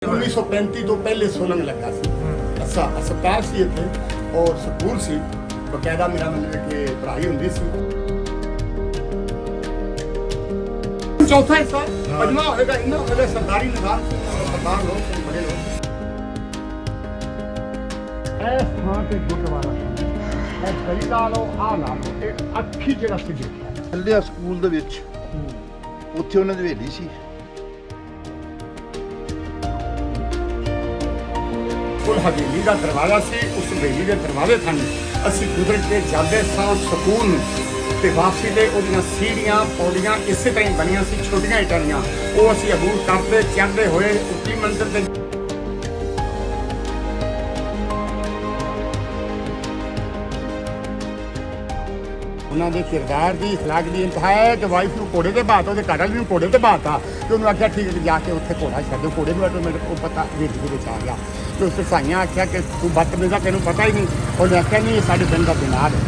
1935 ਤੋਂ ਪਹਿਲੇ ਸੋਲੰਗ ਲੱਗਾ ਸੀ। अस्पताल सी इत्थे और स्कूल सी बकायदा मेरा मतलब कि पढ़ाई होंदी सी। चौथा हिस्सा पंजवां होएगा इन्ना होएगा सरकारी निजाम से सरदार लोग से बड़े लोग इस थां ते गुरुद्वारा है गली ला लो आ ला लो एक अखी जगह से देखा ਚੱਲਿਆ ਸਕੂਲ ਦੇ ਵਿੱਚ ਉੱਥੇ ਉਹਨਾਂ ਦੀ ਹਵੇਲੀ ਸੀ। कुल हवेली का दरवाजा से उस हवेली के दरवाजे सन असी गुजर के जाते सां स्कूल ते वापसी ते ओदियां सीढ़ियां पौड़ियां इसे तरह बनियां सी छोटियां इटालियां वो असी अबूर करते चढ़ते हुए उच्ची मंजिल ते ਉਹਨਾਂ ਦੇ ਕਿਰਦਾਰ ਦੀ ਅਖਲਾਕ ਦੀ ਇੰਤਹਾ ਹੈ ਕਿ ਵਾਈਫ ਨੂੰ ਘੋੜੇ ਤੇ ਬਾਤ ਉਹਦੇ ਘਰ ਵਾਲੀ ਨੂੰ ਘੋੜੇ ਤੇ ਬਾਤਾ ਤੇ ਉਹਨੂੰ ਆਖਿਆ ਠੀਕ ਹੈ ਜਾ ਕੇ ਉੱਥੇ ਘੋੜਾ ਛੱਡ ਦਿਓ ਘੋੜੇ ਨੂੰ ਆਟੋਮੈਟਿਕ ਉਹ ਪਤਾ ਵਿੱਚ ਦੇ ਵਿੱਚ ਆ ਗਿਆ ਤੇ ਉਸ ਸਾਈਆਂ ਆਖਿਆ ਕਿ ਤੂੰ ਬਦਤਮੀਜ਼ਾ ਤੈਨੂੰ ਪਤਾ ਹੀ ਨਹੀਂ ਉਹਨੇ ਆਖਿਆ ਨਹੀਂ ਇਹ ਸਾਡੇ ਪਿੰਡ ਦਾ ਬਿਨਾਰ ਹੈ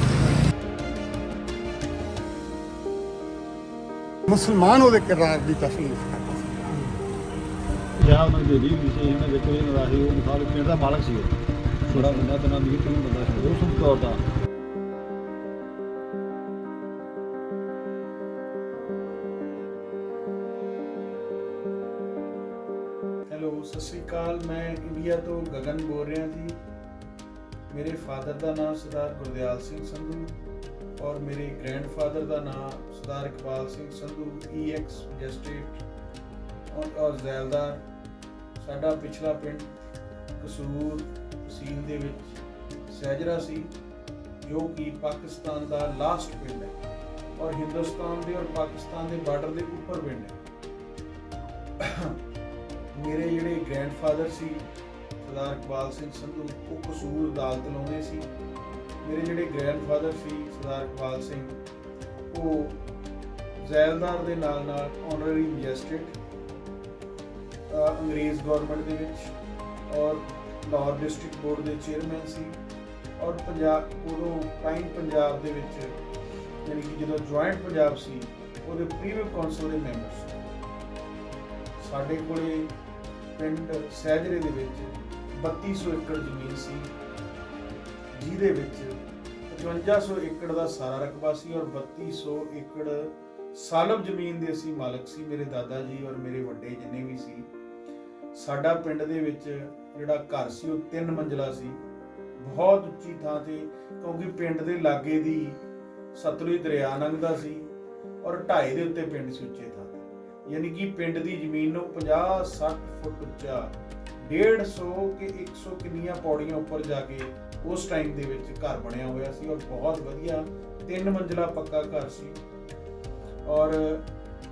ਮੁਸਲਮਾਨ ਉਹਦੇ ਕਿਰਦਾਰ ਦੀ ਤਸਲੀਫ ਕਰਦਾ ਸੀ ਜਾਂ ਉਹਨਾਂ ਦੇ ਰੀਲ ਵਿਸ਼ੇ ਇਹਨਾਂ ਦੇ ਕੋਈ ਨਾ ਰਹੀ ਉਹ ਸਾਰੇ ਪਿੰਡ ਦਾ ਮਾਲਕ ਸੀ ਉਹ ਥੋੜਾ ਬੰਦਾ ਤਾਂ ਨਾਮ ਕਿਤੇ ਨਹੀਂ ਬੰਦਾ ਸੀ ਉਹ ਸੁਣ ਤੌਰ ਦਾ ਹੈਲੋ ਸਤਿ ਸ਼੍ਰੀ ਅਕਾਲ ਮੈਂ ਇੰਡੀਆ ਤੋਂ ਗਗਨ ਬੋਲ ਰਿਹਾ ਜੀ ਮੇਰੇ ਫਾਦਰ ਦਾ ਨਾਮ ਸਰਦਾਰ ਗੁਰਦਿਆਲ ਸਿੰਘ ਸੰਧੂ ਔਰ ਮੇਰੇ ਗ੍ਰੈਂਡਫਾਦਰ ਦਾ ਨਾਮ ਸਰਦਾਰ ਇਕਬਾਲ ਸਿੰਘ ਸੰਧੂ EX ਮੈਜਿਸਟ੍ਰੇਟ ਔਰ ਜ਼ੈਲਦਾਰ ਸਾਡਾ ਪਿਛਲਾ ਪਿੰਡ ਕਸੂਰ ਤਹਿਸੀਲ ਦੇ ਵਿੱਚ ਸਹਿਜਰਾ ਸੀ ਜੋ ਕਿ ਪਾਕਿਸਤਾਨ ਦਾ ਲਾਸਟ ਪਿੰਡ ਹੈ ਔਰ ਹਿੰਦੁਸਤਾਨ ਦੇ ਔਰ ਪਾਕਿਸਤਾਨ ਦੇ ਬਾਰਡਰ ਦੇ ਉੱਪਰ ਪਿੰਡ ਹੈ ਮੇਰੇ ਜਿਹੜੇ ਗ੍ਰੈਂਡਫਾਦਰ ਸੀ ਸਰਦਾਰ ਇਕਬਾਲ ਸਿੰਘ ਸੰਧੂ ਉਹ ਕਸੂਰ ਅਦਾਲਤ ਲਾਉਂਦੇ ਸੀ ਮੇਰੇ ਜਿਹੜੇ ਗ੍ਰੈਂਡਫਾਦਰ ਸੀ ਸਰਦਾਰ ਇਕਬਾਲ ਸਿੰਘ ਉਹ ਜ਼ੈਲਦਾਰ ਦੇ ਨਾਲ ਨਾਲ ਆਨਰਰੀ ਮੈਜਿਸਟ੍ਰੇਟ ਅੰਗਰੇਜ਼ ਗਵਰਨਮੈਂਟ ਦੇ ਵਿੱਚ ਔਰ ਲਾਹੌਰ ਡਿਸਟ੍ਰਿਕਟ ਬੋਰਡ ਦੇ ਚੇਅਰਮੈਨ ਸੀ ਔਰ ਪੰਜਾਬ ਉਦੋਂ ਟਾਈਮ ਪੰਜਾਬ ਦੇ ਵਿੱਚ ਯਾਨੀ ਕਿ ਜਦੋਂ ਜੁਆਇੰਟ ਪੰਜਾਬ ਸੀ ਉਹਦੇ ਪ੍ਰੀਵੀਅਰ ਕੌਂਸਲ ਦੇ ਮੈਂਬਰ ਸੀ ਸਾਡੇ ਕੋਲੇ ਪਿੰਡ ਸਹਿਜਰੇ ਦੇ ਵਿੱਚ 3200 ਏਕੜ ਜ਼ਮੀਨ ਸੀ ਜਿਹਦੇ ਵਿੱਚ 5500 ਏਕੜ ਦਾ ਸਾਰਾ ਰਕਬਾ ਸੀ ਔਰ 3200 ਏਕੜ ਸਾਲਬ ਜ਼ਮੀਨ ਦੇ ਅਸੀਂ ਮਾਲਕ ਸੀ ਮੇਰੇ ਦਾਦਾ ਜੀ ਔਰ ਮੇਰੇ ਵੱਡੇ ਜਿੰਨੇ ਵੀ ਸੀ ਸਾਡਾ ਪਿੰਡ ਦੇ ਵਿੱਚ ਜਿਹੜਾ ਘਰ ਸੀ ਉਹ 3 ਮੰਜ਼ਲਾ ਸੀ ਬਹੁਤ ਉੱਚੀ ਥਾਂ ਤੇ ਕਿਉਂਕਿ ਪਿੰਡ ਦੇ ਲਾਗੇ ਦੀ ਸਤਲੁਜ ਦਰਿਆ ਲੰਘਦਾ ਸੀ ਔਰ ਢਾਈ ਦੇ ਉੱਤੇ ਪਿੰਡ ਸੀ ਉੱਚੇ ਥਾਂ ਯਾਨੀ ਕਿ ਪਿੰਡ ਦੀ ਜ਼ਮੀਨ ਨੂੰ 50-60 ਫੁੱਟ ਉੱਚਾ 150 ਕਿ 100 ਕਿੰਨੀਆਂ ਪੌੜੀਆਂ ਉੱਪਰ ਜਾ ਕੇ ਉਸ ਟਾਈਮ ਦੇ ਵਿੱਚ ਘਰ ਬਣਿਆ ਹੋਇਆ ਸੀ ਔਰ ਬਹੁਤ ਵਧੀਆ 3 ਮੰਜ਼ਲਾ ਪੱਕਾ ਘਰ ਸੀ ਔਰ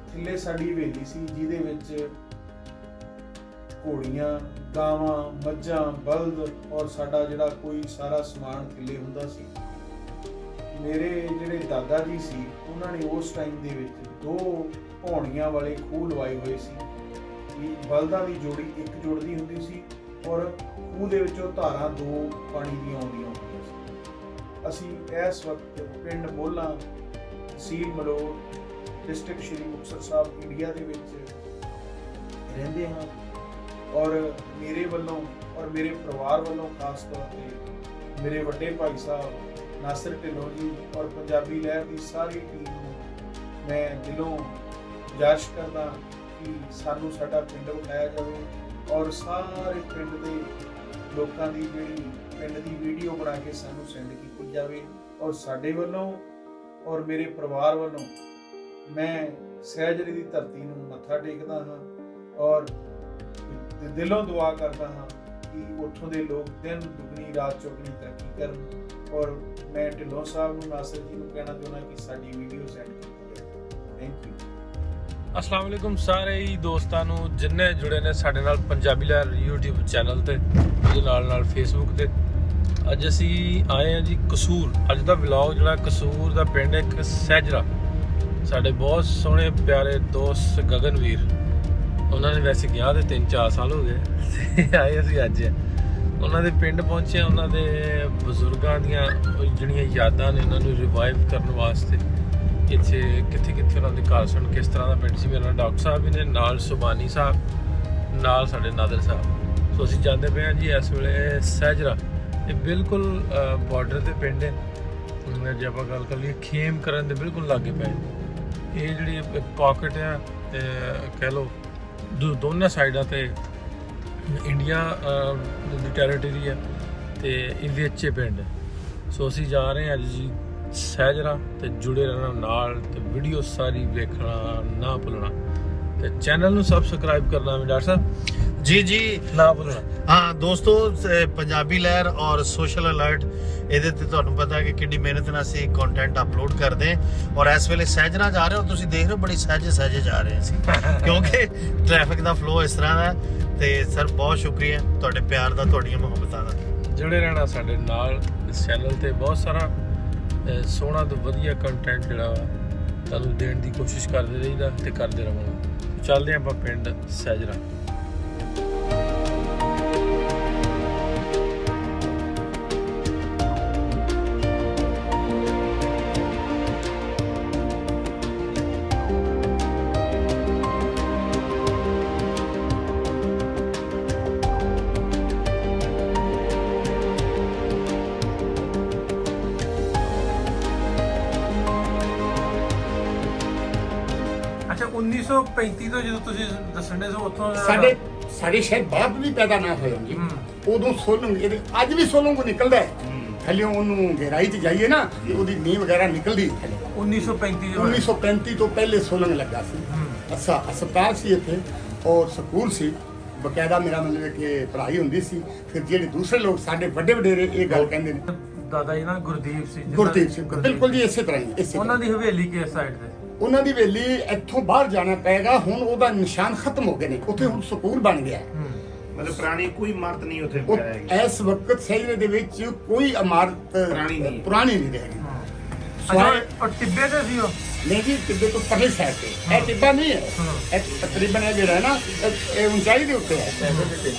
ਥੱਲੇ ਸਾਡੀ ਹਵੇਲੀ ਸੀ ਜਿਹਦੇ ਵਿੱਚ ਘੋੜੀਆਂ ਗਾਵਾਂ ਮੱਝਾਂ ਬਲਦ ਔਰ ਸਾਡਾ ਜਿਹੜਾ ਕੋਈ ਸਾਰਾ ਸਮਾਨ ਥੱਲੇ ਹੁੰਦਾ ਸੀ ਮੇਰੇ ਜਿਹੜੇ ਦਾਦਾ ਜੀ ਸੀ ਉਹਨਾਂ ਨੇ ਉਸ ਟਾਈਮ ਦੇ ਵਿੱਚ 2 ਪੌਣੀਆਂ ਵਾਲੇ ਖੂਹ ਲਵਾਏ ਹੋਏ ਸੀ ਵੀ ਬਲਦਾਂ ਦੀ ਜੋੜੀ ਇੱਕ ਜੁੜਦੀ ਹੁੰਦੀ ਸੀ ਔਰ ਖੂਹ ਦੇ ਵਿੱਚੋਂ ਧਾਰਾਂ 2 ਪਾਣੀ ਦੀਆਂ ਆਉਂਦੀਆਂ ਹੁੰਦੀਆਂ ਸੀ ਅਸੀਂ ਇਸ ਵਕਤ ਪਿੰਡ ਮੋਲਾ ਤਹਿਸੀਲ ਮਲੋੜ ਡਿਸਟ੍ਰਿਕਟ ਸ਼੍ਰੀ ਮੁਕਤਸਰ ਸਾਹਿਬ ਇੰਡੀਆ ਦੇ ਵਿੱਚ ਰਹਿੰਦੇ ਹਾਂ ਔਰ ਮੇਰੇ ਵੱਲੋਂ ਔਰ ਮੇਰੇ ਪਰਿਵਾਰ ਵੱਲੋਂ ਖਾਸ ਤੌਰ ਤੇ ਮੇਰੇ ਵੱਡੇ ਭਾਈ ਸਾਹਿਬ ਨਾਸਰ ਢਿੱਲੋਂ ਜੀ ਔਰ ਪੰਜਾਬੀ ਲਹਿਰ ਦੀ ਸਾਰੀ ਟੀਮ ਨੂੰ ਮੈਂ ਦਿਲੋਂ ਗੁਜ਼ਾਰਿਸ਼ ਕਰਦਾ ਕਿ ਸਾਨੂੰ ਸਾਡਾ ਪਿੰਡ ਵਿਖਾਇਆ ਜਾਵੇ ਔਰ ਸਾਰੇ ਪਿੰਡ ਦੇ ਲੋਕਾਂ ਦੀ ਜਿਹੜੀ ਪਿੰਡ ਦੀ ਵੀਡੀਓ ਬਣਾ ਕੇ ਸਾਨੂੰ ਸੈਂਡ ਕੀਤੀ ਜਾਵੇ ਔਰ ਸਾਡੇ ਵੱਲੋਂ ਔਰ ਮੇਰੇ ਪਰਿਵਾਰ ਵੱਲੋਂ ਮੈਂ ਸਹਿਜਰੇ ਦੀ ਧਰਤੀ ਨੂੰ ਮੱਥਾ ਟੇਕਦਾ ਹਾਂ ਔਰ ਦਿਲੋਂ ਦੁਆ ਕਰਦਾ ਹਾਂ ਕਿ ਉੱਥੋਂ ਦੇ ਲੋਕ ਦਿਨ ਦੁਗਣੀ ਰਾਤ ਚੌਗਣੀ ਤਰੱਕੀ ਕਰਨ ਔਰ ਮੈਂ ਢਿੱਲੋਂ ਸਾਹਿਬ ਨੂੰ ਨਾਸਰ ਜੀ ਨੂੰ ਕਹਿਣਾ ਚਾਹੁੰਦਾ ਕਿ ਸਾਡੀ ਵੀਡੀਓ ਸੈਂਡ ਕੀਤੀ ਜਾਵੇ ਥੈਂਕ ਯੂ अस्सलाम वालेकुम सारे ही ਦੋਸਤਾਂ ਨੂੰ ਜਿੰਨੇ ਜੁੜੇ ਨੇ ਸਾਡੇ ਨਾਲ ਪੰਜਾਬੀ ਲਹਿਰ YouTube ਚੈਨਲ ਤੇ ਉਹਦੇ ਨਾਲ Facebook ਤੇ ਅੱਜ ਅਸੀਂ ਆਏ ਹਾਂ ਜੀ ਕਸੂਰ ਅੱਜ ਦਾ ਵਲੌਗ ਜਿਹੜਾ ਕਸੂਰ ਦਾ ਪਿੰਡ ਇੱਕ ਸਹਿਜਰਾ ਸਾਡੇ ਬਹੁਤ ਸੋਹਣੇ ਪਿਆਰੇ ਦੋਸਤ ਗਗਨਵੀਰ ਉਹਨਾਂ ਨੇ ਵੈਸੇ ਗਿਆ ਤੇ 3-4 ਸਾਲ ਹੋ ਗਏ ਤੇ ਆਏ ਅਸੀਂ ਅੱਜ ਉਹਨਾਂ ਦੇ ਪਿੰਡ ਪਹੁੰਚੇ ਉਹਨਾਂ ਦੇ ਬਜ਼ੁਰਗਾਂ ਦੀਆਂ ਜਿਹੜੀਆਂ ਯਾਦਾਂ ਨੇ ਉਹਨਾਂ ਨੂੰ ਰਿਵਾਈਵ ਕਰਨ ਵਾਸਤੇ ਇੱਥੇ ਕਿੱਥੇ ਉਹਨਾਂ ਦੇ ਘਰ ਸਨ ਕਿਸ ਤਰ੍ਹਾਂ ਦਾ ਪਿੰਡ ਸੀ ਮੇਰੇ ਨਾਲ ਡਾਕਟਰ ਸਾਹਿਬ ਵੀ ਨੇ ਨਾਲ ਸੁਬਾਨੀ ਸਾਹਿਬ ਨਾਲ ਸਾਡੇ ਨਾਦਰ ਸਾਹਿਬ। ਸੋ ਅਸੀਂ ਜਾਂਦੇ ਪਏ ਹਾਂ ਜੀ ਇਸ ਵੇਲੇ ਸਹਿਜਰਾ। ਇਹ ਬਿਲਕੁਲ ਬਾਰਡਰ ਤੇ ਪਿੰਡ ਹੈ। ਜੇ ਆਪਾਂ ਗੱਲ ਕਰ ਲਈਏ ਖੇਮ ਕਰਨ ਦੇ ਬਿਲਕੁਲ ਲਾਗੇ ਪਏ। ਇਹ ਜਿਹੜੀ ਪਾਕਟ ਆ ਕਹਿ ਲਓ ਦੋਨਾਂ ਸਾਈਡਾਂ ਤੇ ਇੰਡੀਆ ਦੀ ਟੈਰੀਟਰੀ ਹੈ ਤੇ ਇਹ ਵਿੱਚ ਪਿੰਡ। ਸੋ ਅਸੀਂ ਜਾ ਰਹੇ ਹਾਂ ਅੱਜ ਜੀ ਸਹਿਜਰਾ ਤੇ ਜੁੜੇ ਰਹਿਣਾ ਨਾਲ ਤੇ ਵੀਡੀਓ ਸਾਰੀ ਵੇਖਣਾ ਨਾ ਭੁੱਲਣਾ ਤੇ ਚੈਨਲ ਨੂੰ ਸਬਸਕ੍ਰਾइब ਕਰਨਾ ਵੀ ਡਾਕਟਰ ਸਾਹਿਬ जी ਨਾ ਭੁੱਲਣਾ। हाँ दोस्तों पंजाबी लहर और सोशल अलर्ट ਇਹਦੇ ਤੇ ਤੁਹਾਨੂੰ ਪਤਾ ਕਿ ਕਿੰਨੀ ਮਿਹਨਤ ਨਾਲ ਅਸੀਂ ਕੰਟੈਂਟ ਅਪਲੋਡ ਕਰਦੇ ਹਾਂ ਔਰ ਇਸ ਵੇਲੇ ਸਹਿਜਣਾ ਜਾ ਰਹੇ ਹੋ ਤੁਸੀਂ ਦੇਖ ਰਹੇ ਹੋ ਬੜੀ ਸਹਿਜੇ ਜਾ ਰਹੇ ਅਸੀਂ ਕਿਉਂਕਿ ਟ੍ਰੈਫਿਕ ਦਾ ਫਲੋ ਇਸ ਤਰ੍ਹਾਂ ਦਾ ਤੇ ਸਰ ਬਹੁਤ ਸ਼ੁਕਰੀਆ ਤੁਹਾਡੇ ਪਿਆਰ ਦਾ ਤੁਹਾਡੀਆਂ ਮੁਹੱਬਤਾਂ ਦਾ। ਜੁੜੇ ਰਹਿਣਾ ਸਾਡੇ ਨਾਲ ਇਸ ਚੈਨਲ ਤੇ ਬਹੁਤ ਸਾਰਾ ਸੋਹਣਾ ਤੇ ਵਧੀਆ ਕੰਟੈਂਟ ਜਿਹੜਾ ਤੁਹਾਨੂੰ ਦੇਣ ਦੀ ਕੋਸ਼ਿਸ਼ ਕਰਦੇ ਰਹੀਦਾ ਤੇ ਕਰਦੇ ਰਹਾਂਗੇ। ਚੱਲਦੇ ਆਪਾਂ ਪਿੰਡ ਸਹਿਜਰਾ। ਅੱਛਾ 1935 ਤੋਂ ਜਦੋਂ ਤੁਸੀਂ ਦੱਸਣੇ ਸੋ ਉੱਥੋਂ ਸਾਡੇ ਸ਼ਾਇਦ ਬਾਪ ਵੀ ਪੈਦਾ ਨਾ ਹੋਏ ਜੀ। ਉਦੋਂ ਸੋਲੰਗ ਇਹਦੇ ਅੱਜ ਵੀ ਸੋਲੰਗ ਨਿਕਲਦਾ ਹੈ ਥੱਲੇ ਉਹਨੂੰ ਗਹਿਰਾਈ 'ਚ ਜਾਈਏ ਨਾ ਤੇ ਉਹਦੀ ਨੀਂਹ ਵਗੈਰਾ ਨਿਕਲਦੀ ਥੱਲੇ। 1935 ਤੋਂ ਪਹਿਲੇ ਸੋਲੰਗ ਲੱਗਾ ਸੀ। ਅੱਛਾ ਹਸਪਤਾਲ ਸੀ ਇੱਥੇ ਔਰ ਸਕੂਲ ਸੀ ਬਕਾਇਦਾ। ਮੇਰਾ ਮਤਲਬ ਕਿ ਪੜ੍ਹਾਈ ਹੁੰਦੀ ਸੀ। ਫਿਰ ਜਿਹੜੇ ਦੂਸਰੇ ਲੋਕ ਸਾਡੇ ਵੱਡੇ ਵਡੇਰੇ ਇਹ ਗੱਲ ਕਹਿੰਦੇ ਨੇ ਦਾਦਾ ਜੀ ਨਾ ਗੁਰਦੀਪ ਸਿੰਘ ਬਿਲਕੁਲ ਜੀ ਇਸੇ ਤਰ੍ਹਾਂ ਹੀ ਉਹਨਾਂ ਦੀ ਹਵੇਲੀ ਕਿਸ ਸਾਈਡ ਤੇ? ਉਹਨਾਂ ਦੀ ਹਵੇਲੀ ਇੱਥੋਂ ਬਾਹਰ ਜਾਣਾ ਪਏਗਾ। ਹੁਣ ਉਹਦਾ ਨਿਸ਼ਾਨ ਖਤਮ ਹੋ ਗਏ ਨੇ। ਉੱਥੇ ਹੁਣ ਸਕੂਲ ਬਣ ਗਿਆ ਮਤਲਬ ਪੁਰਾਣੀ ਕੋਈ ਇਮਾਰਤ ਨਹੀਂ ਉੱਥੇ ਹੈਗੀ ਇਸ ਵਕਤ ਸਹਿਜਰੇ ਦੇ ਵਿੱਚ ਕੋਈ ਇਮਾਰਤ ਪੁਰਾਣੀ ਨਹੀਂ ਰਹੀ। ਔਰ ਟਿੱਬੇ ਤੇ ਸੀ ਉਹ ਨਹੀਂ ਜੀ ਟਿੱਬੇ ਤੋਂ ਪਰਲੇ ਸਾਈਡ ਤੇ ਇਹ ਟਿੱਬਾ ਨਹੀਂ ਹੈ। ਇਹ ਤਕਰੀਬਨ ਇਹ ਜਿਹੜਾ ਹੈ ਨਾ ਇਹ ਉਚਾਈ ਦੇ ਉੱਤੇ ਹੈ।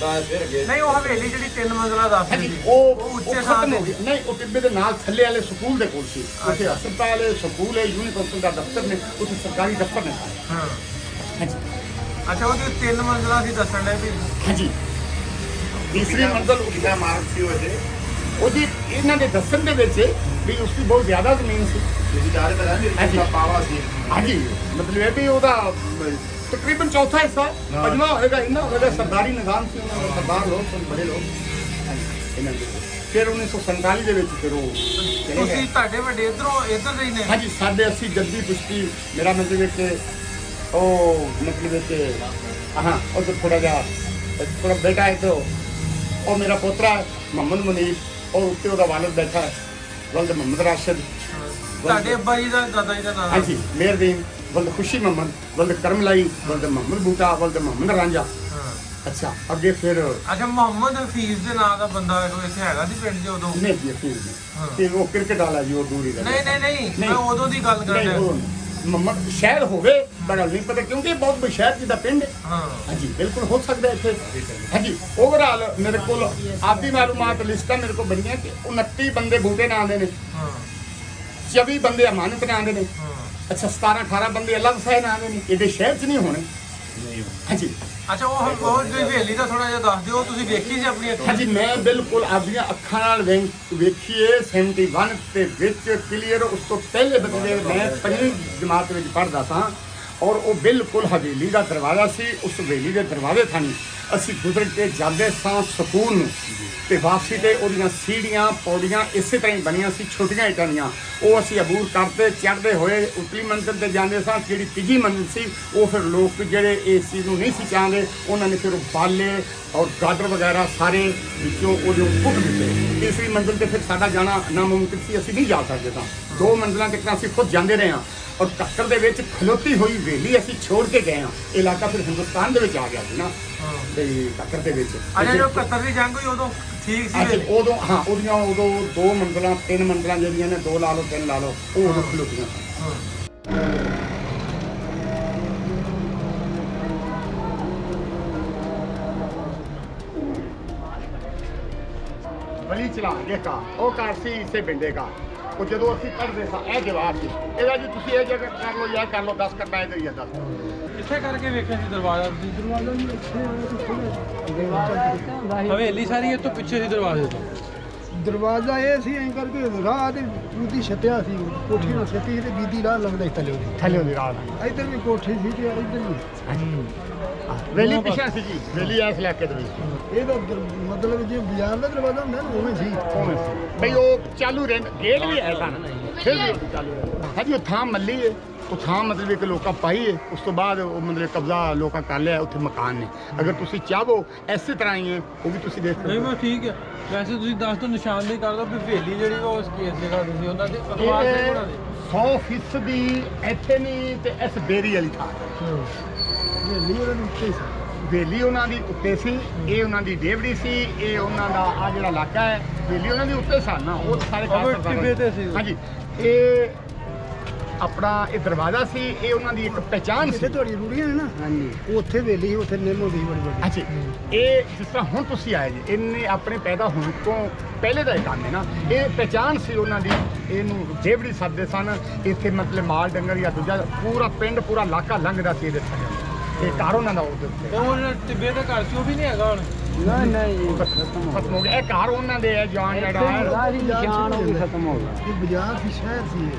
ਨਹੀਂ ਉਹ ਹਵੇਲੀ ਜਿਹੜੀ 3 ਮੰਜ਼ਲਾ ਦੱਸ ਰਹੀ ਸੀ ਉਹ ਉੱਚੇ ਖਤਮ ਥਾਂ ਹੋ ਗਈ। ਨਹੀਂ ਉਹ ਟਿੱਬੇ ਦੇ ਨਾਲ ਥੱਲੇ ਵਾਲੇ ਸਕੂਲ ਦੇ ਕੋਲ ਸੀ। ਉੱਥੇ ਹਸਪਤਾਲ ਹੈ ਸਕੂਲ ਹੈ ਯੂਨੀਵਰਸਿਟੀ ਦਾ ਦਫ਼ਤਰ ਨੇ ਉੱਥੇ ਸਰਕਾਰੀ ਦਫ਼ਤਰ ਨੇ ਸਾਰੇ। ਹਾਂ ਹਾਂਜੀ ਅੱਛਾ ਉਹ ਜਿਹੜੀ 3 ਮੰਜ਼ਲਾ ਸੀ ਦੱਸਣ ਦੇ ਵੀ ਹਾਂਜੀ ਤੀਸਰੀ ਮੰਜ਼ਲ ਕਿਹਦਾ ਇਮਾਰਤ ਸੀ ਉਹਦੀ ਇਹਨਾਂ ਦੇ ਦੱਸਣ ਦੇ ਵਿੱਚ ਵੀ ਉਸ ਦੀ ਬਹੁਤ ਜ਼ਿਆਦਾ ਜ਼ਮੀਨ ਸੀ। ਤੁਸੀਂ ਜਾ ਰਹੇ ਤਾਂ ਹਾਂਜੀ। ਮੇਰੀ ਪਾਵਾ ਸੀ ਹਾਂਜੀ ਮਤਲਬ ਇਹ ਵੀ ਉਹਦਾ ਤਕਰੀਬਨ ਚੌਥਾ ਹਿੱਸਾ ਪੰਜਵਾਂ ਹੋਏਗਾ ਇੰਨਾ ਹੋਏਗਾ। ਸਰਦਾਰੀ ਨਿਜ਼ਾਮ ਸੀ ਉਹਨਾਂ ਦਾ ਸਰਦਾਰ ਲੋਕ ਸਨ ਬੜੇ ਲੋਕ ਹਾਂਜੀ ਇਹਨਾਂ ਦੇ। ਫਿਰ 1947 ਦੇ ਵਿੱਚ ਫਿਰ ਉਹ ਚਲੇ ਗਏ। ਤੁਸੀਂ ਤੁਹਾਡੇ ਵੱਡੇ ਇੱਧਰ ਦੇ ਹੀ ਨੇ? ਹਾਂਜੀ ਸਾਡੇ ਅਸੀਂ ਜੱਦੀ ਪੁਸ਼ਤੀ ਮੇਰਾ ਮਤਲਬ ਕਿ ਉਹ ਮਤਲਬ ਕਿ ਹਾਂ ਉਹ ਤੋਂ ਥੋੜਾ ਜਿਹਾ ਥੋੜਾ ਬੇਟਾ ਹੈ तो ਉਹ ਮੇਰਾ ਪੋਤਰਾ ਮੁਹੰਮਦ ਮੁਨੀਰ और ਉੱਤੇ ਉਹਦਾ ਵਾਲਿਦ ਬੈਠਾ ਹੈ ਵਲਦ ਮੁਹੰਮਦ ਰਾਸ਼ਿਦ। ਤੁਹਾਡੇ ਅੱਬਾ ਜੀ ਦਾ ਦਾਦਾ ਜੀ ਦਾ ਨਾਮ? ਹਾਂਜੀ ਮੇਹਰਦੀਨ ਵਲਦ ਖੁਸ਼ੀ ਮੁਹੰਮਦ ਵਲਦ ਕਰਮਲਾਈ ਵਲਦ ਮੁਹੰਮਦ ਬੂਟਾ ਵਲਦ ਮੁਹੰਮਦ ਰਾਂਝਾ। ਅੱਛਾ ਅੱਗੇ ਫਿਰ ਅੱਛਾ ਮੁਹੰਮਦ ਹਫੀਜ਼ ਦੇ ਨਾਮ ਦਾ ਬੰਦਾ ਕੋਈ ਇੱਥੇ ਹੈਗਾ ਸੀ ਪਿੰਡ 'ਚ ਉਦੋਂ? ਨਹੀਂ ਜੀ ਫਿਰ ਨਹੀਂ ਤੇ ਉਹ ਕ੍ਰਿਕਟ ਵਾਲਾ ਜੀ ਉਹ ਦੂਰੀ ਦਾ ਨਹੀਂ ਮੈਂ ਉਦੋਂ ਦੀ ਗੱਲ ਕਰ ਰਿਹਾ। ਮੁਹੰਮਦ ਸ਼ਹਿਰ ਹੋਵੇ ਬੜਾ ਨਹੀਂ ਪਤਾ ਕਿਉਂਕਿ ਬਹੁਤ ਬਈ ਸ਼ਹਿਰ ਜਿਹਦਾ ਪਿੰਡ ਹੈ। ਹਾਂ ਹਾਂਜੀ ਬਿਲਕੁਲ ਹੋ ਸਕਦਾ ਇੱਥੇ। ਹਾਂਜੀ ਓਵਰਆਲ ਮੇਰੇ ਕੋਲ ਆਪਦੀ ਮਾਲੂਮਾਤ ਲਿਸਟਾਂ ਮੇਰੇ ਕੋਲ ਬਣੀਆਂ ਕਿ 29 ਬੰਦੇ ਬੂਟੇ ਨਾਂ ਦੇ ਨੇ। ਹਾਂ 24 ਬੰਦੇ ਅਮਾਨਤ ਨਾਂ ਦੇ ਨੇ। ਅੱਛਾ 17-18 ਬੰਦੇ ਅਲੱਗ ਸਹਿ ਨਾਂ ਦੇ ਨੇ। ਇਹਦੇ ਸ਼ਹਿਰ 'ਚ ਨਹੀਂ ਹੋਣੇ। ਹਾਂਜੀ ਅੱਛਾ ਉਹ ਜਿਹੜੀ ਹਵੇਲੀ ਦਾ ਥੋੜਾ ਜਿਹਾ ਦੱਸ ਦਿਓ ਤੁਸੀਂ ਵੇਖੀ ਸੀ ਆਪਣੀ ਅੱਖੀਂ? ਹਾਂਜੀ ਮੈਂ ਬਿਲਕੁਲ ਆਪਣੀਆਂ ਅੱਖਾਂ ਨਾਲ ਵੇਖੀਏ 71 ਦੇ ਵਿੱਚ ਕਲੀਅਰ। ਉਸ ਤੋਂ ਪਹਿਲੇ ਬਦਲੇ ਮੈਂ 5ਵੀਂ ਜਮਾਤ ਵਿੱਚ ਪੜ੍ਹਦਾ ਸਾਂ ਔਰ ਉਹ ਬਿਲਕੁਲ ਹਵੇਲੀ ਦਾ ਦਰਵਾਜ਼ਾ ਸੀ। ਉਸ ਹਵੇਲੀ ਦੇ ਦਰਵਾਜ਼ੇ ਥਾਣੀ ਅਸੀਂ ਗੁਜ਼ਰ ਕੇ ਜਾਂਦੇ ਸਾਂ ਸਕੂਲ ਨੂੰ ਤੇ ਵਾਪਸੀ ਤੇ ਉਹਦੀਆਂ ਸੀੜੀਆਂ ਪੌੜੀਆਂ ਇਸੇ ਤਰ੍ਹਾਂ ਹੀ ਬਣੀਆਂ ਸੀ ਛੋਟੀਆਂ ਇੱਟਾਂ ਦੀਆਂ। ਉਹ ਅਸੀਂ ਅਬੂਰ ਕਰਦੇ ਚੜ੍ਹਦੇ ਹੋਏ ਉਤਲੀ ਮੰਜ਼ਿਲ ਤੇ ਜਾਂਦੇ ਸਾਂ। ਜਿਹੜੀ ਤੀਜੀ ਮੰਜ਼ਿਲ ਸੀ ਉਹ ਫਿਰ ਲੋਕ ਜਿਹੜੇ ਇਸ ਚੀਜ਼ ਨੂੰ ਨਹੀਂ ਸੀ ਚਾਹੁੰਦੇ ਉਹਨਾਂ ਨੇ ਫਿਰ ਬਾਲੇ ਔਰ ਗਾਡਰ ਵਗੈਰਾ ਸਾਰੇ ਵਿੱਚੋਂ ਉਹਦੇ ਪੁੱਟ ਦਿੱਤੇ। ਤੀਸਰੀ ਮੰਜ਼ਿਲ ਤੇ ਫਿਰ ਸਾਡਾ ਜਾਣਾ ਨਾਮੁਮਕਿਨ ਸੀ। ਅਸੀਂ ਨਹੀਂ ਜਾ ਸਕਦੇ ਸਾਂ। 2 ਮੰਜ਼ਿਲਾਂ ਤੱਕ ਅਸੀਂ ਖੁਦ ਜਾਂਦੇ ਰਹੇ ਹਾਂ ਔਰ ਕੱਕਰ ਦੇ ਵਿੱਚ ਖਲੋਤੀ ਹੋਈ ਹਵੇਲੀ ਅਸੀਂ ਛੋੜ ਕੇ ਗਏ ਹਾਂ। ਇਹ ਇਲਾਕਾ ਫਿਰ ਹਿੰਦੁਸਤਾਨ ਦੇ ਵਿੱਚ ਆ ਗਿਆ ਸੀ ਨਾ ਤੇ ਕੱਕਰ ਦੇ ਵਿੱਚ। ਅੱਛਾ ਜੋ 71 ਦੀ ਜੰਗ ਹੋਈ ਉਦੋਂ ਠੀਕ ਸੀ ਅੱਛਾ ਉਦੋਂ ਹਾਂ ਉਹਦੀਆਂ ਉਦੋਂ 2 ਮੰਜ਼ਿਲਾਂ 3 ਮੰਜ਼ਿਲਾਂ ਜਿਹੜੀਆਂ ਨੇ 2 ਲਾ ਲਓ 3 ਲਾ ਲਓ ਉਹ ਉਦੋਂ ਖਲੋਤੀਆਂ ਸਨ। ਬਲੀ ਚਲਾ ਦੇਖਾ ਉਹ ਕਾਰ ਸੀ ਇਸੇ ਪਿੰਡੇ ਦਾ। ਉਹ ਜਦੋਂ ਅਸੀਂ ਪੜ੍ਹਦੇ ਸਾਂ ਇਹ ਜਵਾਬ ਸੀ ਇਹਦਾ ਜੀ ਤੁਸੀਂ ਇਹ ਜਗ੍ਹਾ ਕਰ ਲਓ ਜਾਂ ਕਰ ਲਓ 10 ਕਰਨਾ ਇਹਦਾ ਹੀ ਆ 10 ਕਿੱਥੇ ਕਰਕੇ ਵੇਖਿਆ ਸੀ ਦਰਵਾਜ਼ਾ ਤੁਸੀਂ? ਦਰਵਾਜ਼ਾ ਵੀ ਇੱਥੇ ਆਇਆ ਹਵੇਲੀ ਸਾਰੀ ਇਹ ਤੋਂ ਪਿੱਛੇ ਸੀ ਦਰਵਾਜ਼ੇ ਤੋਂ। ਦਰਵਾਜ਼ਾ ਇਹ ਸੀ ਐਂ ਕਰਕੇ ਰਾਹ ਤੇ ਪੂਰੀ ਛੱਤਿਆ ਸੀ, ਕੋਠੀ ਨਾਲ ਛੱਤੀ ਤੇ ਬੀਦੀ ਰਾਹ ਲੰਘਦਾ ਸੀ ਥੱਲੇ ਉਹਦੀ। ਥੱਲੇ ਉਹਦੀ ਰਾਹ ਨਾਲ ਇੱਧਰ ਵੀ ਕੋਠੀ ਸੀ ਤੇ ਇੱਧਰ ਵੀ ਵੇਲੀ ਪਿਛਾ ਸੀ ਜੀ, ਵੇਲੀ ਐਸ ਇਲਾਕੇ ਦੇ ਵਿੱਚ ਇਹਦਾ ਮਤਲਬ ਜੇ ਬਾਜ਼ਾਰ ਦਾ ਦਰਵਾਜ਼ਾ ਹੁੰਦਾ ਨਾ ਉਵੇਂ ਸੀ। ਉਵੇਂ ਸੀ ਬਈ ਉਹ ਚਾਲੂ ਰਹਿੰਦਾ, ਗੇਟ ਵੀ ਹੈ ਸਨ ਫਿਰ ਵੀ ਉਹ ਚਾਲੂ ਰਹਿੰਦਾ। ਹਾਂਜੀ ਉਹ ਥਾਂ ਮੱਲੀ ਹੈ, ਉਹ ਥਾਂ ਮਤਲਬ ਕਿ ਲੋਕਾਂ ਪਾਈ ਹੈ, ਉਸ ਤੋਂ ਬਾਅਦ ਉਹ ਮਤਲਬ ਕਬਜ਼ਾ ਲੋਕਾਂ ਕਰ ਲਿਆ, ਉੱਥੇ ਮਕਾਨ ਨੇ। ਅਗਰ ਤੁਸੀਂ ਚਾਹੋ ਇਸੇ ਤਰ੍ਹਾਂ ਹੀ ਹੈ ਉਹ ਵੀ ਤੁਸੀਂ ਦੇਖ ਨਹੀਂ ਸਕਦੇ ਮੈਂ ਠੀਕ ਹੈ। ਵੈਸੇ ਤੁਸੀਂ ਦੱਸ ਤੋਂ ਨਿਸ਼ਾਨਦੇਹੀ ਕਰ ਦਿਓ ਵੀ ਹਵੇਲੀ ਜਿਹੜੀ ਉਹ ਉਸ ਕੇਸ ਜਗ੍ਹਾ ਤੁਸੀਂ ਉਹਨਾਂ ਦੇ ਅਖਬਾਰ ਦੇ ਉਹਨਾਂ ਦੇ 100% ਦੀ ਇੱਥੇ ਨਹੀਂ ਤੇ ਇਸ ਬੇਰੀ ਵਾਲੀ ਥਾਂ ਹਵੇਲੀ ਉਹਨਾਂ ਨੂੰ ਉੱਤੇ ਸੀ। ਵੇਲੀ ਉਹਨਾਂ ਦੀ ਉੱਤੇ ਸੀ, ਇਹ ਉਹਨਾਂ ਦੀ ਡੇਵੜੀ ਸੀ, ਇਹ ਉਹਨਾਂ ਦਾ ਆ ਜਿਹੜਾ ਇਲਾਕਾ ਹੈ ਵੇਲੀ ਉਹਨਾਂ ਦੀ ਉੱਤੇ ਸਨ ਨਾ, ਉਹ ਤਾਂ ਸਾਰੇ ਉਹ ਟਿੱਬੇ ਤੇ ਸੀ। ਹਾਂਜੀ ਇਹ ਆਪਣਾ ਇਹ ਦਰਵਾਜ਼ਾ ਸੀ, ਇਹ ਉਹਨਾਂ ਦੀ ਇੱਕ ਪਹਿਚਾਣ ਸੀ। ਜਿੱਥੇ ਤੁਹਾਡੀ ਰੂੜੀਆਂ ਨੇ ਨਾ ਹਾਂਜੀ ਉੱਥੇ ਵੇਲੀ ਸੀ, ਉੱਥੇ ਨਿੰਮ ਹੁੰਦੀ ਸੀ ਬੜੀ ਵੱਡੀ। ਅੱਛਾ ਇਹ ਜਿਸ ਤਰ੍ਹਾਂ ਹੁਣ ਤੁਸੀਂ ਆਏ ਜੀ, ਇਹਨੇ ਆਪਣੇ ਪੈਦਾ ਹੋਣ ਤੋਂ ਪਹਿਲੇ ਦਾ ਇਹ ਕੰਮ ਹੈ ਨਾ, ਇਹ ਪਹਿਚਾਣ ਸੀ ਉਹਨਾਂ ਦੀ, ਇਹਨੂੰ ਡੇਵੜੀ ਸੱਦਦੇ ਸਨ। ਇੱਥੇ ਮਤਲਬ ਮਾਲ ਡੰਗਰ ਜਾਂ ਦੂਜਾ ਪੂਰਾ ਪਿੰਡ ਪੂਰਾ ਇਲਾਕਾ ਲੰਘਦਾ ਸੀ ਇਹਦੇ ਥੱਲੇ। ਇਹ ਘਰ ਉਹਨਾਂ ਦਾ ਉਹਦੇ ਉੱਤੇ ਤੇ ਉਹ ਜਿਹੜਾ ਟਿੱਬੇ ਦਾ ਘਰ ਸੀ ਉਹ ਵੀ ਨਹੀਂ ਹੈਗਾ ਹੁਣ। ਨਹੀਂ ਖਤਮ ਹੋ ਗਿਆ। ਇਹ ਘਰ ਉਹਨਾਂ ਦੇ ਹੈ ਜਾਨ ਜਿਹੜਾ ਹੈ ਨਿਸ਼ਾਨ ਉਹ ਵੀ ਖਤਮ ਹੋ ਗਿਆ। ਇਹ ਬਾਜ਼ਾਰ ਸੀ, ਸ਼ਹਿਰ ਸੀ ਇਹ।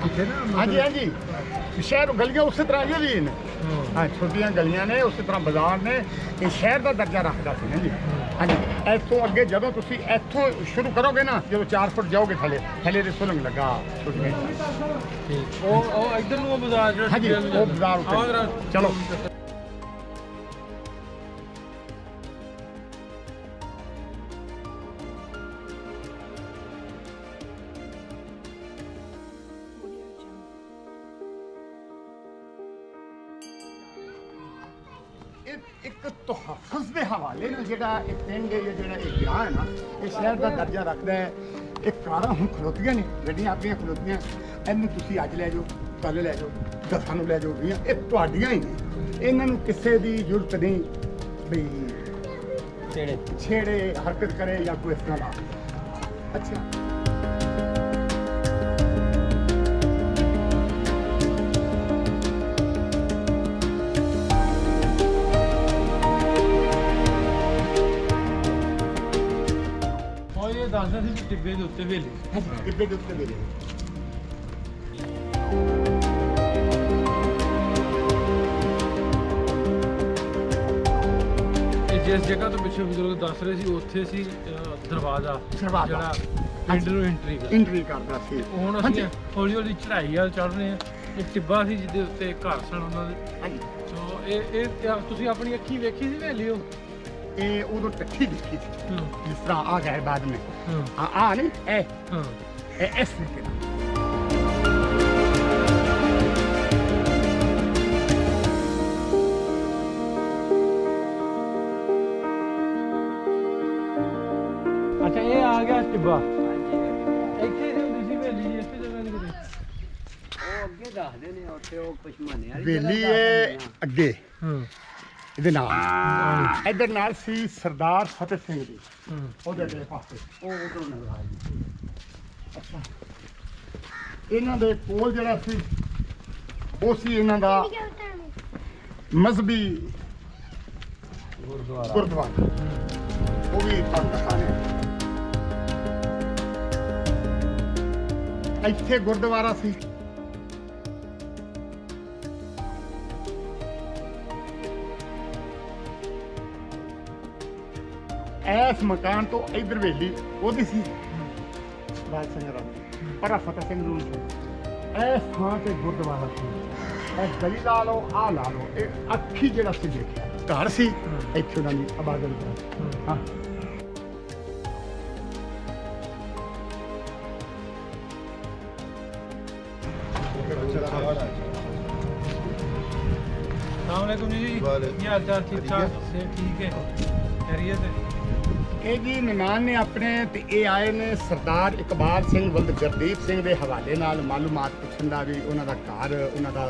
ਜਿੱਥੇ ਨਾ ਹਾਂਜੀ ਹਾਂਜੀ ਸ਼ਹਿਰ ਗਲੀਆਂ ਉਸੇ ਤਰ੍ਹਾਂ ਹੀ ਵੀ ਨੇ। ਹਾਂ ਛੋਟੀਆਂ ਗਲੀਆਂ ਨੇ, ਉਸੇ ਤਰ੍ਹਾਂ ਬਾਜ਼ਾਰ ਨੇ। ਇਹ ਸ਼ਹਿਰ ਦਾ ਦਰਜਾ ਰੱਖਦਾ ਸੀ ਨਾ ਜੀ। ਹਾਂਜੀ ਇੱਥੋਂ ਅੱਗੇ ਜਦੋਂ ਤੁਸੀਂ ਇੱਥੋਂ ਸ਼ੁਰੂ ਕਰੋਗੇ ਨਾ, ਜਦੋਂ 4 ਫੁੱਟ ਜਾਓਗੇ ਥੱਲੇ ਥੱਲੇ ਦੇ ਸੁਲੰਗ ਲੱਗਾ ਛੋਟੀਆਂ ਠੀਕ ਉਹ ਇੱਧਰ ਨੂੰ ਉਹ ਬਾਜ਼ਾਰ ਜਿਹੜਾ ਹਾਂਜੀ ਟਿੱਬੇ ਨੂੰ ਉਹ ਬਾਜ਼ਾਰ ਆਓ ਉੱਤੇ ਜਰਾ। ਚਲੋ। ਇੱਕ ਤਹਫੁਜ਼ ਦੇ ਹਵਾਲੇ ਨਾਲ ਜਿਹੜਾ ਇਹ ਪਿੰਡ ਹੈ, ਜਿਹੜਾ ਇਹ ਗਿਆਨ ਹੈ ਨਾ, ਇਹ ਸ਼ਹਿਰ ਦਾ ਦਰਜਾ ਰੱਖਦਾ ਹੈ। ਇਹ ਕਾਰਾਂ ਹੁਣ ਖਲੋਤੀਆਂ ਨੇ, ਗੱਡੀਆਂ ਆਪਣੀਆਂ ਖਲੋਤੀਆਂ। ਇਹਨੂੰ ਤੁਸੀਂ ਅੱਜ ਲੈ ਜਾਓ, ਕੱਲ ਲੈ ਜਾਓ, ਦਸਾਂ ਨੂੰ ਲੈ ਜਾਓ, ਇਹ ਤੁਹਾਡੀਆਂ ਹੀ ਨੇ। ਇਹਨਾਂ ਨੂੰ ਕਿਸੇ ਦੀ ਜ਼ਰੂਰਤ ਨਹੀਂ ਵੀ ਛੇੜੇ ਹਰਕਤ ਕਰੇ ਜਾਂ ਕੋਈ ਇਸ ਤਰ੍ਹਾਂ ਦਾ। ਅੱਛਾ ਉਹ ਇਹ ਦੱਸਦਾ ਸੀ ਵੀ ਟਿੱਬੇ ਦੇ ਉੱਤੇ ਹਵੇਲੀ ਸੀ। ਕਿੱਡੇ ਦੇ ਉੱਤੇ ਵੇਲੇ ਇਹ ਜਿਸ ਜਗ੍ਹਾ ਤੋਂ ਪਿੱਛੇ ਬਜ਼ੁਰਗ ਦੱਸ ਰਹੇ ਸੀ ਉੱਥੇ ਸੀ ਦਰਵਾਜ਼ਾ ਦਰਵਾਜ਼ਾ। ਜਿਹੜਾ ਪਿੰਡ ਨੂੰ ਐਂਟਰੀ ਕਰ। ਇੰਟਰੀ ਕਰਦਾ ਸੀ। ਹੁਣ ਅਸੀਂ ਹੌਲੀ ਹੌਲੀ ਚੜ੍ਹਾਈ ਵੱਲ ਚੜ੍ਹ ਰਹੇ ਹਾਂ। ਇੱਕ ਟਿੱਬਾ ਸੀ ਜਿਹਦੇ ਉੱਤੇ ਘਰ ਸਨ ਉਹਨਾਂ ਦੇ। ਹਾਂਜੀ ਸੋ ਇਹ ਤੁਸੀਂ ਆਪਣੀ ਅੱਖੀਂ ਵੇਖੀ ਸੀ ਹਵੇਲੀ ਉਹ? ਇਹ ਉਦੋਂ ਟੱਠੀ ਦੇਖੀ ਸੀ ਜਿਸ ਤਰ੍ਹਾਂ ਆ ਗਏ ਬਾਅਦ में ਹਾਂ ਆ ਨਹੀਂ ਇਹ ਹਾਂ ਇਸ ਤਰੀਕੇ ਨਾਲ। ਅੱਛਾ ਇਹ ਆ ਗਿਆ ਟਿੱਬਾ। ਇੱਥੇ ਹੀ ਹੁੰਦੀ ਸੀ ਹਵੇਲੀ ਜੀ, ਇਸੇ ਜਗ੍ਹਾ ਦੀ ਕਿਤੇ। ਉਹ ਅੱਗੇ ਦੱਸਦੇ ਨੇ ਉੱਥੇ ਉਹ ਪਸ਼ਮਾਨੇ ਵਾਲੀ ਵੇਲੀ ਹੈ ਅੱਗੇ ਹਾਂ ਇਹਦੇ ਨਾਲ, ਇਧਰ ਨਾਲ ਸੀ ਸਰਦਾਰ ਫਤਿਹ ਸਿੰਘ ਜੀ, ਹਾਂ ਉਹਦੇ ਅਗਲੇ ਪਾਸੇ ਉਹ ਉਧਰੋਂ ਨਜ਼ਰ ਆਈ। ਅੱਛਾ ਇਹਨਾਂ ਦੇ ਕੋਲ ਜਿਹੜਾ ਸੀ ਉਹ ਸੀ ਇਹਨਾਂ ਦਾ ਮਜ਼ਹਬੀ ਗੁਰਦੁਆਰਾ। ਉਹ ਵੀ ਪਾਕਿਸਤਾਨ ਹੈ। ਇੱਥੇ ਗੁਰਦੁਆਰਾ ਸੀ। ਇਸ ਮਕਾਨ ਤੋਂ ਇਧਰ ਵੇਲੀ ਉਹਦੀ ਸੀ ਰਾਜ ਸਿੰਘ ਰਾਣੀ, ਪਰ ਫਤਿਹ ਸਿੰਘ ਨੂੰ ਇਸ ਥਾਂ ਤੇ ਗੁਰਦੁਆਰਾ ਸੀ। ਇਹ ਗਲੀ ਲਾ ਲਓ, ਆਹ ਲਾ ਲਓ, ਇਹ ਅੱਖੀ ਜਿਹੜਾ ਸੀ ਦੇਖਿਆ ਘਰ ਸੀ ਇੱਥੇ ਉਹਨਾਂ ਦੀ ਆਬਾਦਨ ਦਾ। ਹਾਂ अस्सलामुअलैकुम जी। क्या हाल चाल? ठीक ठाक से ठीक है, खैरियत है। ਇਹ ਜੀ ਮਹਿਮਾਨ ਨੇ ਆਪਣੇ ਤੇ ਇਹ ਆਏ ਨੇ ਸਰਦਾਰ ਇਕਬਾਲ ਸਿੰਘ ਵਲਦ ਗੁਰਦੀਪ ਸਿੰਘ ਦੇ ਹਵਾਲੇ ਨਾਲ ਮਾਲੂਮਾਤ ਪੁੱਛਣ ਦਾ ਵੀ ਉਹਨਾਂ ਦਾ ਘਰ, ਉਹਨਾਂ ਦਾ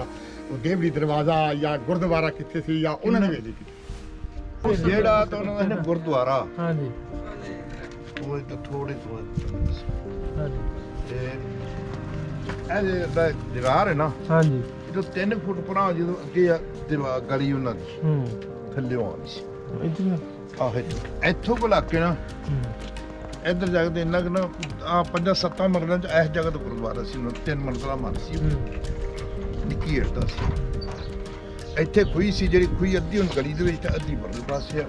ਉਹ ਡੇਵੜੀ ਦਰਵਾਜ਼ਾ ਜਾਂ ਗੁਰਦੁਆਰਾ ਕਿੱਥੇ ਸੀ ਜਾਂ ਉਹਨਾਂ ਦੀ ਵੇਲੀ ਕਿੱਥੇ। ਜਿਹੜਾ ਤਾਂ ਉਹਨਾਂ ਦਾ ਗੁਰਦੁਆਰਾ हाँ जी ਉਹ ਤਾਂ ਥੋੜੇ ਤੋਂ हाँ जी ਤੇ ਇਹ ਜਿਹੜਾ ਦੀਵਾਰ ਹੈ ਨਾ, हाँ जी ਇਹ ਤੋਂ 3 ਫੁੱਟ ਪਰਾਂ ਜਦੋਂ ਅੱਗੇ ਆ ਦੀਵਾਰ ਗਲੀ ਉਹਨਾਂ ਦੀ ਥੱਲੇ ਆਉਂਦੀ ਸੀ ਆਹੇ ਇੱਥੋਂ ਭੁਲਾ ਕੇ ਨਾ ਇੱਧਰ ਜਾ ਕੇ ਇੰਨਾ ਕਿ ਨਾ ਆ 5-7 ਮਰਲਿਆਂ ਚ ਇਸ ਜਗ੍ਹਾ ਤੇ ਗੁਰਦੁਆਰਾ ਸੀ 3 ਮੰਜ਼ਲਾ ਮਨ ਸੀ ਨਿੱਕੀ ਏੜਦਾ ਸੀ ਇੱਥੇ ਖੂਹੀ ਸੀ ਜਿਹੜੀ ਖੂਹੀ ਅੱਧੀ ਹੁਣ ਗਲੀ ਦੇ ਵਿੱਚ ਤੇ ਅੱਧੀ ਪਰਲੇ ਪਾਸੇ ਆ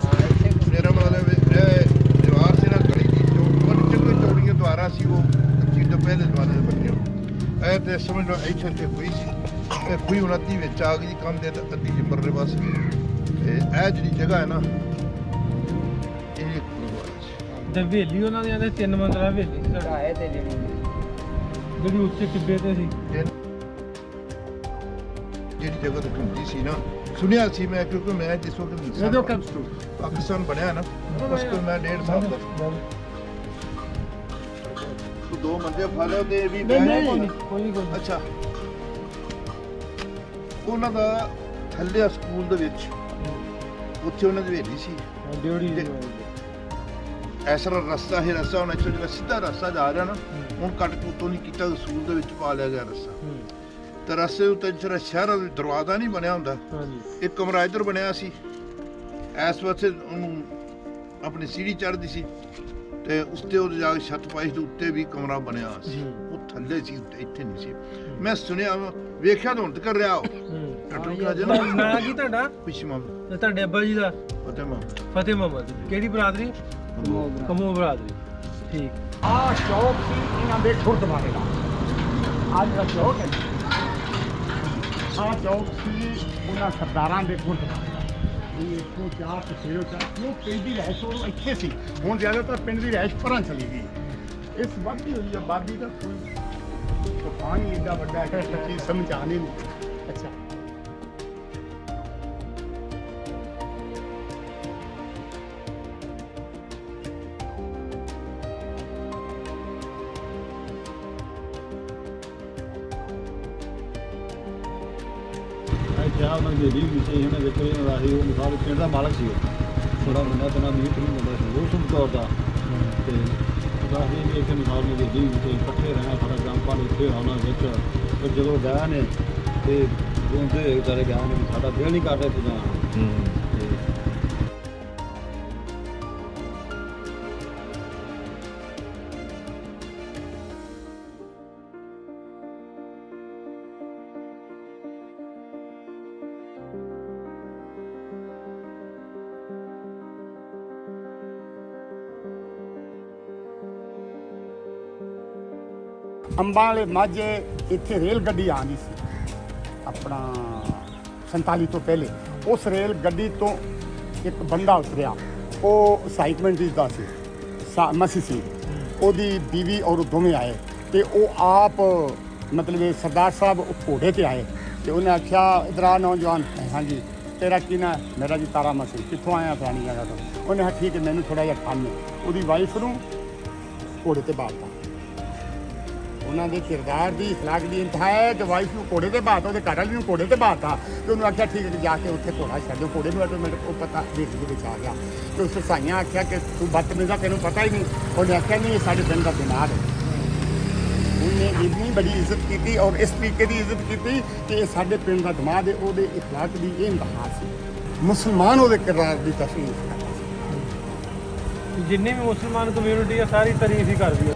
ਮੇਰਾ ਮਤਲਬ ਇਹ ਦੀਵਾਰ ਸੀ ਨਾ ਗਲੀ ਦੀ ਜੋ ਚੰਗੇ ਚੌੜੀਆਂ ਦੁਆਰਾ ਸੀ ਉਹ ਚੀਜ਼ ਤੋਂ ਪਹਿਲੇ ਦੁਆਰੇ ਦੇ ਬੰਨੇ ਇਹ ਤੇ ਸਮਝ ਲਓ ਇੱਥੇ ਤੇ ਖੂਹੀ ਸੀ ਇਹ ਖੂਹੀ ਹੁਣ ਅੱਧੀ ਵਿੱਚ ਆ ਗਈ ਕੰਮ ਦੇ ਅੱਧੀ ਜੀ ਪਰਲੇ ਪਾਸੇ ਤੇ ਇਹ ਜਿਹੜੀ ਜਗ੍ਹਾ ਹੈ ਨਾ ਇਹ ਗੁਰਦੁਆਰਾ ਸੀ ਤੇ ਹਵੇਲੀ ਉਹਨਾਂ ਦੀ ਆਂਦੇ 3 ਮੰਜ਼ਲਾ ਹਵੇਲੀ ਸੀ ਸਾਡੀ, ਆਏ ਤੇ ਜਿਹੜੀ ਉੱਚੇ ਟਿੱਬੇ ਤੇ ਸੀ। ਜਿਹੜੀ ਜਗ੍ਹਾ ਤੇ ਹੁੰਦੀ ਸੀ ਨਾ ਸੁਣਿਆ ਸੀ ਮੈਂ ਕਿਉਂਕਿ ਮੈਂ ਜਿਸ ਵਕਤ ਪਾਕਿਸਤਾਨ ਬਣਿਆ ਨਾ ਉਸ ਤੋਂ ਮੈਂ 1.5 ਸਾਲ ਦਾ ਤੂੰ 2 ਮੰਦੇ ਫਾਲੇ ਦੇ ਵੀ ਕੋਈ ਅੱਛਾ ਉਹਨਾਂ ਦਾ ਥੱਲੇ ਸਕੂਲ ਦੇ ਵਿੱਚ ਉੱਥੇ ਉਹਨਾਂ ਦੀ ਹਵੇਲੀ ਸੀ ਡਿਊਟੀ ਐਸਾ ਰਸਤਾ ਹੈ ਰਸਤਾ ਹੁਣ ਐਕਚੁਅਲੀ ਜਿਹੜਾ ਸਿੱਧਾ ਰਸਤਾ ਜਾ ਰਿਹਾ ਨਾ ਹੁਣ ਕੱਟ ਕੁੱਤੋਂ ਨਹੀਂ ਕੀਤਾ ਸਕੂਲ ਦੇ ਵਿੱਚ ਪਾ ਲਿਆ ਗਿਆ ਰਸਤਾ ਤੇ ਰਸਤੇ ਉੱਤੇ ਜਿਹੜਾ ਸ਼ਹਿਰ ਦਾ ਦਰਵਾਜ਼ਾ ਨਹੀਂ ਬਣਿਆ ਹੁੰਦਾ ਹਾਂਜੀ ਇੱਕ ਕਮਰਾ ਇੱਧਰ ਬਣਿਆ ਸੀ ਇਸ ਪਾਸੇ ਉਹਨੂੰ ਆਪਣੀ ਸੀੜੀ ਚੜ੍ਹਦੀ ਸੀ ਤੇ ਉਸ ਤੇ ਉਹ ਜਾ ਕੇ ਛੱਤ ਪਾਈ ਤੇ ਉੱਤੇ ਵੀ ਕਮਰਾ ਬਣਿਆ ਸੀ ਉਹ ਥੱਲੇ ਸੀ ਇੱਥੇ ਨਹੀਂ ਸੀ ਮੈਂ ਸੁਣਿਆ ਵੇਖਿਆ ਤਾਂ ਹੁਣ ਤੱਕ ਰਿਹਾ ਉਹ ਨਾਂ ਕੀ ਤੁਹਾਡਾ? ਪਿਛਮਾ ਤੇ ਤੁਹਾਡੇ ਅੱਬਾ ਜੀ ਦਾ? ਪਤਾ ਮੈਂ ਫਤਿਹ ਮੁਹੰਮਦ। ਕਿਹੜੀ ਬਰਾਦਰੀ? ਕਮੋ ਬਰਾਦਰੀ। ਠੀਕ। ਆ ਚੌਕ ਸੀ ਇਹਨਾਂ ਦੇ ਗੁਰਦੁਆਰੇ ਦਾ ਅੱਜ ਦਾ ਚੌਕ ਹੈ ਆ ਚੌਕ ਸੀ ਉਹਨਾਂ ਸਰਦਾਰਾਂ ਦੇ ਗੁਰਦੁਆਰੇ ਦਾ ਇਹ ਇੱਥੋਂ ਚਾਰ ਤਸੇਰੋ ਚਾਰ ਉਹ ਪਿੰਡ ਦੀ ਰਹਿਸ਼ ਉਹ ਇੱਥੇ ਸੀ ਹੁਣ ਜ਼ਿਆਦਾਤਰ ਪਿੰਡ ਦੀ ਰਹਿਸ਼ ਪਰਾਂ ਚਲੀ ਗਈ ਇਸ ਵੱਧਦੀ ਹੋਈ ਆਬਾਦੀ ਦਾ ਕੋਈ ਤੂਫਾਨ ਹੀ ਏਡਾ ਵੱਡਾ ਹੈ ਕਿ ਚੀਜ਼ ਸਮਝ ਆਣੀ ਨਹੀਂ ਅੱਛਾ ਕਿਹਾ ਉਹਨਾਂ ਦੀ ਹਵੇਲੀ ਵੀ ਸੀ ਇਹਨੇ ਦੇਖੋ ਇਹਨਾਂ ਦਾ ਸੀ ਉਹ ਮਿਸਾਲ ਪਿੰਡ ਦਾ ਮਾਲਕ ਸੀ ਉਹ ਥੋੜਾ ਮੁੰਡਾ ਤੇ ਨਾ ਮੀਂਹ ਨਹੀਂ ਹੁੰਦਾ ਸੀ ਉਹ ਸੁਣ ਤੌਰ ਦਾ ਤੇ ਦੱਸਦੇ ਕਿ ਇੱਕ ਮਿਸਾਲ ਦੀ ਹਵੇਲੀ ਵੀ ਸੀ ਇਕੱਠੇ ਰਹਿਣਾ ਸਾਡਾ ਜੰਪਾਲ ਉੱਥੇ ਆਉਣਾ ਵਿੱਚ ਪਰ ਜਦੋਂ ਗਿਆ ਨੇ ਤੇ ਰੋਂਦੇ ਵਿਚਾਰੇ ਗਿਆ ਨੇ ਸਾਡਾ ਦਿਲ ਨਹੀਂ ਕਰਦਾ ਇੱਥੇ ਜਾਣ ਅੰਬਾਂ ਵਾਲੇ ਮਾਝੇ ਇੱਥੇ ਰੇਲ ਗੱਡੀ ਆਉਂਦੀ ਸੀ ਆਪਣਾ 47 ਤੋਂ ਪਹਿਲੇ ਉਸ ਰੇਲ ਗੱਡੀ ਤੋਂ ਇੱਕ ਬੰਦਾ ਉਤਰਿਆ ਉਹ ਸਾਈਕਮੈਂਟ ਦਾ ਸੀ ਮਸੀ ਸੀ ਉਹਦੀ ਬੀਵੀ ਔਰ ਦੋਵੇਂ ਆਏ ਤੇ ਉਹ ਆਪ ਮਤਲਬ ਇਹ ਸਰਦਾਰ ਸਾਹਿਬ ਘੋੜੇ ਤੇ ਆਏ ਤੇ ਉਹਨੇ ਆਖਿਆ ਇਧਰ ਆ ਨੌਜਵਾਨ ਹਾਂਜੀ ਤੇਰਾ ਕੀ ਨਾ ਮੇਰਾ ਜੀ ਤਾਰਾ ਮਸੀ ਕਿੱਥੋਂ ਆਇਆ ਫਲਾਣੀ ਜਗ੍ਹਾ ਤੋਂ ਉਹਨੇ ਕਿਹਾ ਠੀਕ ਹੈ ਮੈਨੂੰ ਥੋੜਾ ਜਿਹਾ ਕੰਮ ਹੈ ਉਹਦੀ ਵਾਈਫ ਨੂੰ ਘੋੜੇ ਤੇ ਬਾਤਾ ਉਹਨਾਂ ਦੇ ਕਿਰਦਾਰ ਦੀ ਅਖਲਾਕ ਦੀ ਇੰਤਹਾ ਹੈ ਕਿ ਵਾਈਫ ਨੂੰ ਘੋੜੇ ਤੇ ਬਾਤ ਉਹਦੇ ਘਰ ਵਾਲੀ ਨੂੰ ਘੋੜੇ ਤੇ ਬਾਤਾ ਤੇ ਉਹਨੂੰ ਆਖਿਆ ਠੀਕ ਹੈ ਜਾ ਕੇ ਉੱਥੇ ਘੋੜਾ ਛੱਡੋ ਘੋੜੇ ਨੂੰ ਆਟੋਮੈਟਿਕ ਉਹ ਪਤਾ ਵੇਖ ਦੇ ਵਿੱਚ ਆ ਗਿਆ ਤੇ ਉਸ ਸਾਈਆਂ ਆਖਿਆ ਕਿ ਤੂੰ ਬਦਤਮੀਜ਼ਾ ਤੈਨੂੰ ਪਤਾ ਹੀ ਨਹੀਂ ਉਹਨੇ ਆਖਿਆ ਨਹੀਂ ਇਹ ਸਾਡੇ ਪਿੰਡ ਦਾ ਬਿਮਾਰ ਹੈ ਉਹਨੇ ਇੰਨੀ ਬੜੀ ਇੱਜ਼ਤ ਕੀਤੀ ਔਰ ਇਸ ਤਰੀਕੇ ਦੀ ਇੱਜ਼ਤ ਕੀਤੀ ਕਿ ਇਹ ਸਾਡੇ ਪਿੰਡ ਦਾ ਦਮਾਦ ਹੈ ਉਹਦੇ ਅਖਲਾਕ ਦੀ ਇਹ ਇੰਤਹਾ ਸੀ ਮੁਸਲਮਾਨ ਉਹਦੇ ਕਿਰਦਾਰ ਦੀ ਤਸਵੀਰ ਜਿੰਨੀ ਵੀ ਮੁਸਲਮਾਨ ਕਮਿਊਨਿਟੀ ਆ ਸਾਰੀ ਤਾਰੀਫ ਹੀ ਕਰਦੀ ਆ